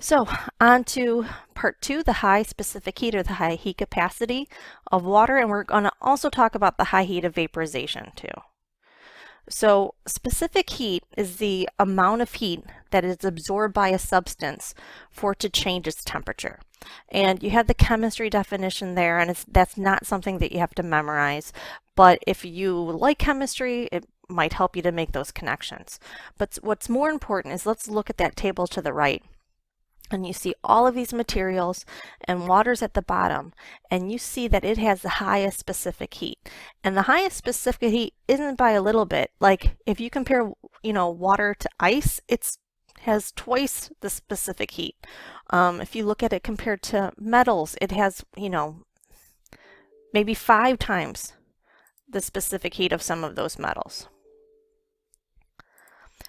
So on to part two, the high specific heat or the high heat capacity of water, and we're going to also talk about the high heat of vaporization too. So specific heat is the amount of heat that is absorbed by a substance for it to change its temperature. And you have the chemistry definition there, and that's not something that you have to memorize. But if you like chemistry, it might help you to make those connections. But what's more important is let's look at that table to the right. And you see all of these materials and water's at the bottom, and you see that it has the highest specific heat. And the highest specific heat isn't by a little bit. Like if you compare, water to ice, it has twice the specific heat. If you look at it compared to metals, it has, maybe 5 times the specific heat of some of those metals.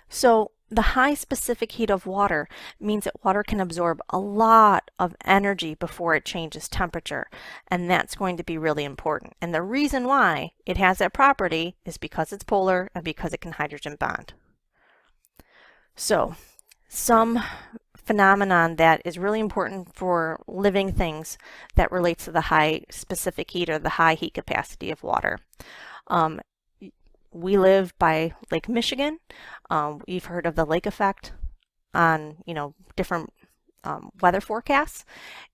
So the high specific heat of water means that water can absorb a lot of energy before it changes temperature, and that's going to be really important. And the reason why it has that property is because it's polar and because it can hydrogen bond. So some phenomenon that is really important for living things that relates to the high specific heat or the high heat capacity of water. We live by Lake Michigan. You've heard of the lake effect on, different weather forecasts.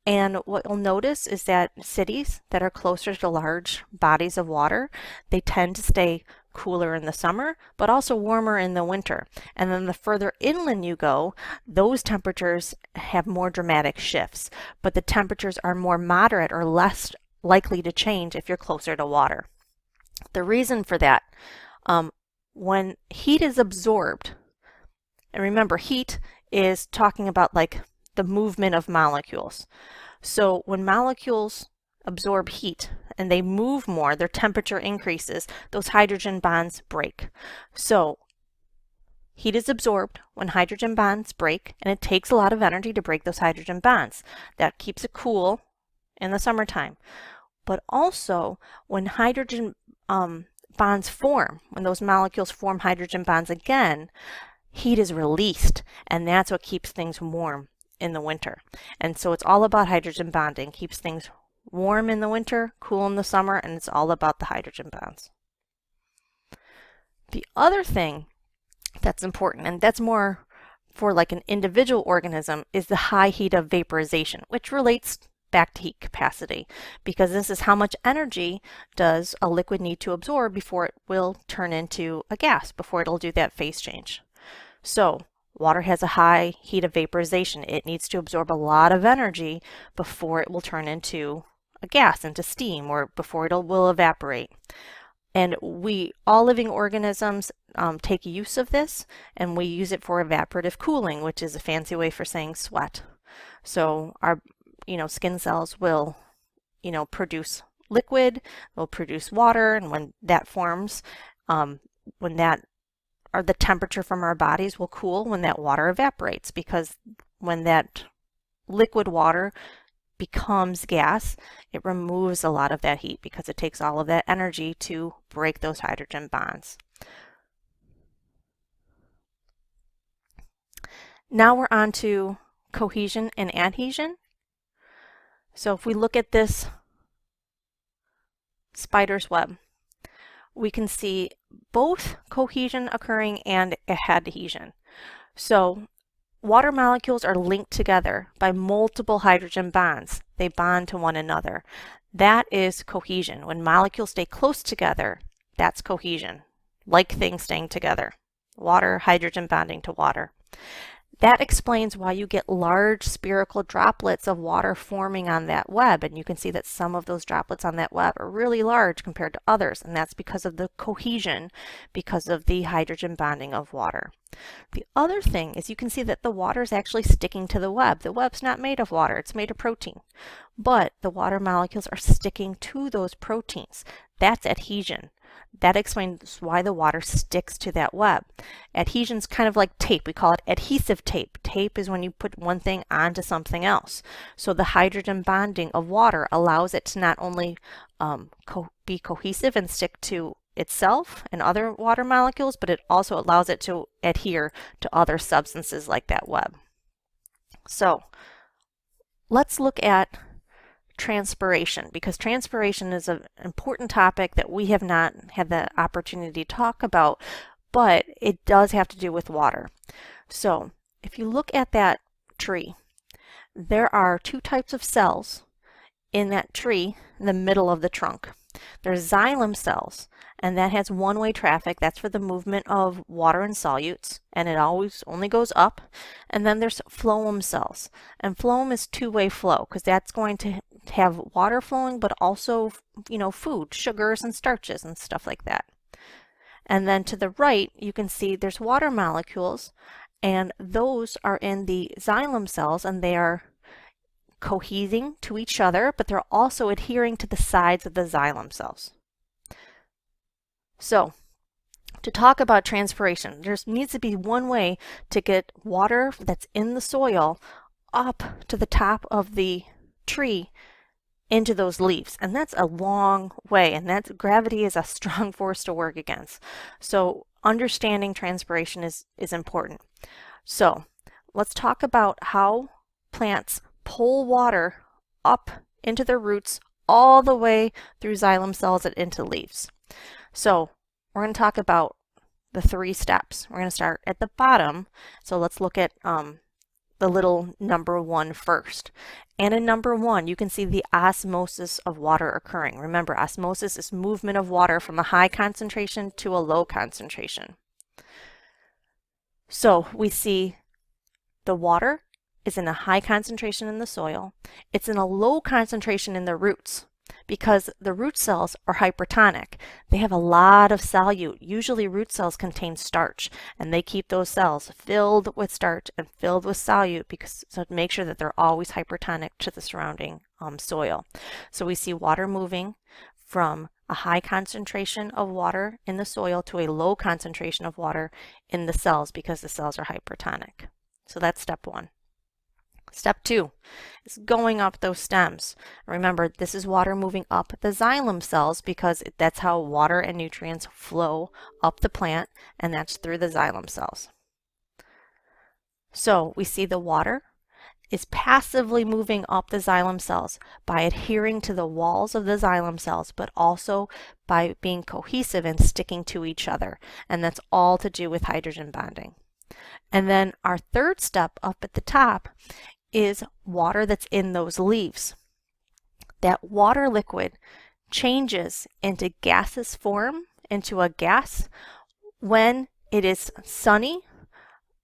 And what you'll notice is that cities that are closer to large bodies of water, they tend to stay cooler in the summer, but also warmer in the winter. And then the further inland you go, those temperatures have more dramatic shifts, but the temperatures are more moderate or less likely to change if you're closer to water. The reason for that, when heat is absorbed, and remember heat is talking about like the movement of molecules. So when molecules absorb heat and they move more, their temperature increases, those hydrogen bonds break. So heat is absorbed when hydrogen bonds break, and it takes a lot of energy to break those hydrogen bonds. That keeps it cool in the summertime. But also when hydrogen bonds form, when those molecules form hydrogen bonds again, heat is released, and that's what keeps things warm in the winter. And so it's all about hydrogen bonding, keeps things warm in the winter, cool in the summer, and it's all about the hydrogen bonds. The other thing that's important, and that's more for like an individual organism, is the high heat of vaporization, which relates back to heat capacity, because this is how much energy does a liquid need to absorb before it will turn into a gas, before it'll do that phase change. So water has a high heat of vaporization. It needs to absorb a lot of energy before it will turn into a gas, into steam, or before it will evaporate. And all living organisms take use of this, and we use it for evaporative cooling, which is a fancy way for saying sweat. So our skin cells will, produce liquid, they'll produce water, and when that forms, the temperature from our bodies will cool when that water evaporates, because when that liquid water becomes gas, it removes a lot of that heat because it takes all of that energy to break those hydrogen bonds. Now we're on to cohesion and adhesion. So if we look at this spider's web, we can see both cohesion occurring and adhesion. So water molecules are linked together by multiple hydrogen bonds. They bond to one another. That is cohesion. When molecules stay close together, that's cohesion, like things staying together. Water, hydrogen bonding to water. That explains why you get large spherical droplets of water forming on that web, and you can see that some of those droplets on that web are really large compared to others, and that's because of the cohesion, because of the hydrogen bonding of water. The other thing is you can see that the water is actually sticking to the web. The web's not made of water, it's made of protein, but the water molecules are sticking to those proteins. That's adhesion. That explains why the water sticks to that web. Adhesion's kind of like tape. We call it adhesive tape. Tape is when you put one thing onto something else. So the hydrogen bonding of water allows it to not only be cohesive and stick to itself and other water molecules, but it also allows it to adhere to other substances like that web. So let's look at transpiration, because transpiration is an important topic that we have not had the opportunity to talk about, but it does have to do with water. So if you look at that tree, there are two types of cells in that tree in the middle of the trunk. There's xylem cells, and that has one-way traffic. That's for the movement of water and solutes, and it always only goes up. And then there's phloem cells, and phloem is two-way flow because that's going to have water flowing, but also, food, sugars and starches and stuff like that. And then to the right, you can see there's water molecules, and those are in the xylem cells, and they are cohesing to each other, but they're also adhering to the sides of the xylem cells. So, to talk about transpiration, there needs to be one way to get water that's in the soil up to the top of the tree into those leaves, and that's a long way, and that gravity is a strong force to work against. So understanding transpiration is important. So let's talk about how plants pull water up into their roots all the way through xylem cells and into leaves. So we're going to talk about the 3 steps. We're going to start at the bottom. So let's look at the little number 1 first. And in number 1, you can see the osmosis of water occurring. Remember, osmosis is movement of water from a high concentration to a low concentration. So we see the water is in a high concentration in the soil. It's in a low concentration in the roots because the root cells are hypertonic. They have a lot of solute. Usually root cells contain starch, and they keep those cells filled with starch and filled with solute so to make sure that they're always hypertonic to the surrounding soil. So we see water moving from a high concentration of water in the soil to a low concentration of water in the cells because the cells are hypertonic. So that's step 1. Step 2 is going up those stems. Remember, this is water moving up the xylem cells because that's how water and nutrients flow up the plant, and that's through the xylem cells. So we see the water is passively moving up the xylem cells by adhering to the walls of the xylem cells, but also by being cohesive and sticking to each other. And that's all to do with hydrogen bonding. And then our third step up at the top is water that's in those leaves. That water liquid changes into gaseous form, into a gas, when it is sunny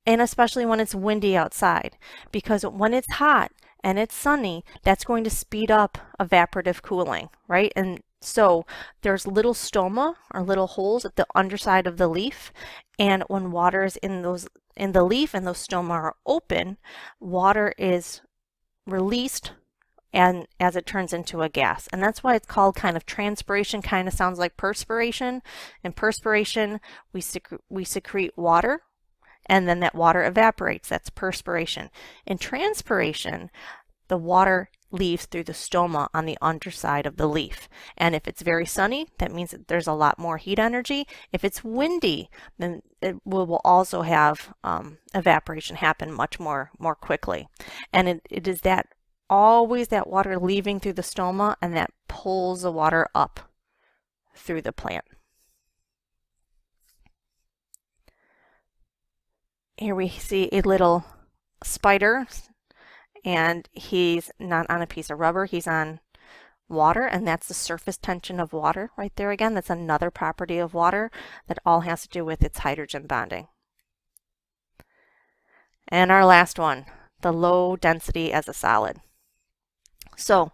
and especially when it's windy outside, because when it's hot and it's sunny, that's going to speed up evaporative cooling, right? And so there's little stoma or little holes at the underside of the leaf, and when water is in the leaf and those stoma are open, water is released and as it turns into a gas. And that's why it's called kind of transpiration. Kind of sounds like perspiration. In perspiration, we secrete water, and then that water evaporates. That's perspiration. In transpiration, the water leaves through the stoma on the underside of the leaf. And if it's very sunny, that means that there's a lot more heat energy. If it's windy, then it will also have evaporation happen much more quickly. And it is always that water leaving through the stoma, and that pulls the water up through the plant. Here we see a little spider, and he's not on a piece of rubber, he's on water, and that's the surface tension of water right there again. That's another property of water that all has to do with its hydrogen bonding. And our last one, the low density as a solid. So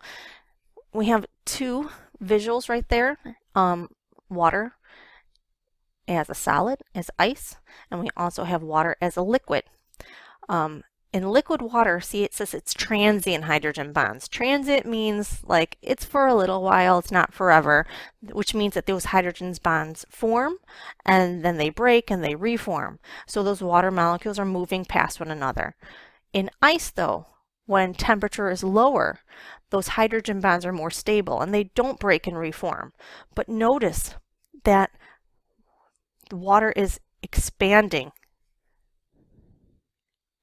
we have 2 visuals right there, water as a solid, as ice, and we also have water as a liquid. In liquid water, see, it says it's transient hydrogen bonds. Transient means like it's for a little while, it's not forever, which means that those hydrogen bonds form and then they break and they reform. So those water molecules are moving past one another. In ice, though, when temperature is lower, those hydrogen bonds are more stable and they don't break and reform. But notice that the water is expanding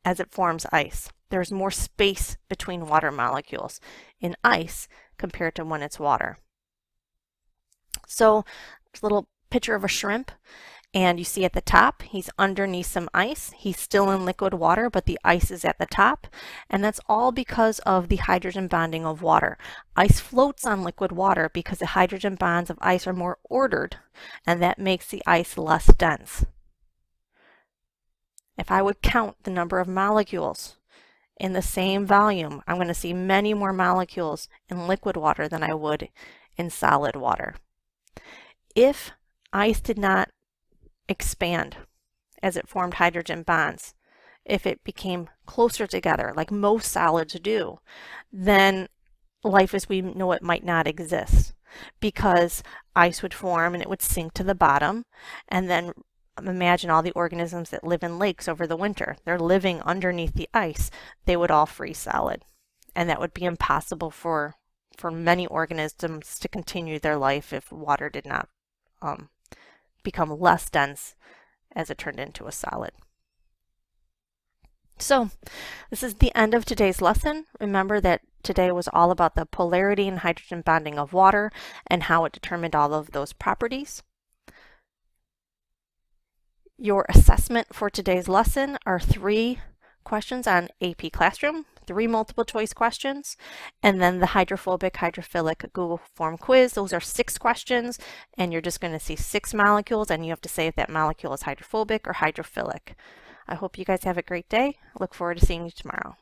as it forms ice. there's more space between water molecules in ice compared to when it's water. So there's a little picture of a shrimp, and you see at the top, he's underneath some ice. He's still in liquid water, but the ice is at the top. And that's all because of the hydrogen bonding of water. Ice floats on liquid water because the hydrogen bonds of ice are more ordered, and that makes the ice less dense. If I would count the number of molecules in the same volume, I'm going to see many more molecules in liquid water than I would in solid water. If ice did not expand as it formed hydrogen bonds, if it became closer together like most solids do, then life as we know it might not exist, because ice would form and it would sink to the bottom. And then imagine all the organisms that live in lakes over the winter. They're living underneath the ice. They would all freeze solid, and that would be impossible for many organisms to continue their life if water did not become less dense as it turned into a solid. So this is the end of today's lesson. Remember that today was all about the polarity and hydrogen bonding of water and how it determined all of those properties. Your assessment for today's lesson are 3 questions on AP Classroom, 3 multiple choice questions, and then the hydrophobic, hydrophilic Google form quiz. Those are 6 questions, and you're just going to see 6 molecules, and you have to say if that molecule is hydrophobic or hydrophilic. I hope you guys have a great day. I look forward to seeing you tomorrow.